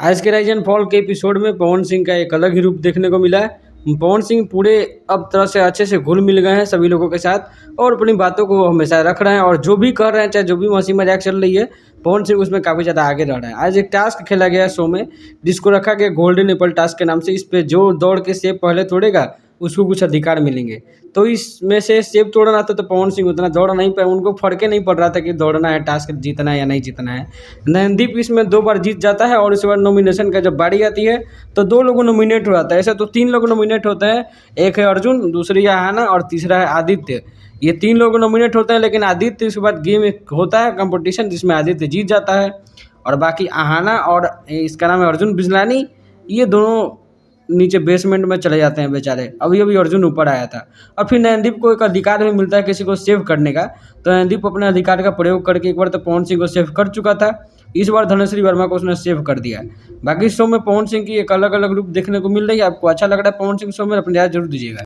आज के rise and fall के एपिसोड में पवन सिंह का एक अलग ही रूप देखने को मिला है। पवन सिंह पूरे अब तरह से अच्छे से घुल मिल गए हैं सभी लोगों के साथ और अपनी बातों को वो हमेशा रख रहे हैं और जो भी कर रहे हैं, चाहे जो भी हंसी मजाक चल रही है, पवन सिंह उसमें काफ़ी ज़्यादा आगे रह रहा है। आज एक टास्क खेला गया शो में जिसको रखा गया गोल्डन एप्पल टास्क के नाम से। इस पे जो दौड़ के सेब पहले तोड़ेगा उसको कुछ अधिकार मिलेंगे। तो इसमें से सेब तोड़ना था तो पवन सिंह उतना दौड़ नहीं पाए, उनको फर्क नहीं पड़ रहा था कि दौड़ना है, टास्क जीतना है या नहीं जीतना है। नंदीप इसमें 2 बार जीत जाता है और उसके बाद नॉमिनेशन का जब बारी आती है तो 2 लोग नॉमिनेट हो जाता है। ऐसा तो 3 लोग नॉमिनेट होते हैं, एक है अर्जुन, दूसरी है आहाना और तीसरा है आदित्य। ये 3 लोग नॉमिनेट होते हैं, लेकिन आदित्य उसके बाद गेम एक होता है कंपटीशन जिसमें आदित्य जीत जाता है और बाकी आहाना और इसका नाम है अर्जुन बिजलानी, ये दोनों नीचे बेसमेंट में चले जाते हैं बेचारे। अभी अभी अर्जुन ऊपर आया था और फिर नयनदीप को एक अधिकार भी मिलता है किसी को सेव करने का। तो नयनदीप अपने अधिकार का प्रयोग करके एक बार तो पवन सिंह को सेव कर चुका था, इस बार धनश्री वर्मा को उसने सेव कर दिया। बाकी शो में पवन सिंह की एक अलग अलग रूप देखने को मिल रही है। आपको अच्छा लग रहा है पवन सिंह शो में? अपनी राय जरूर दीजिएगा।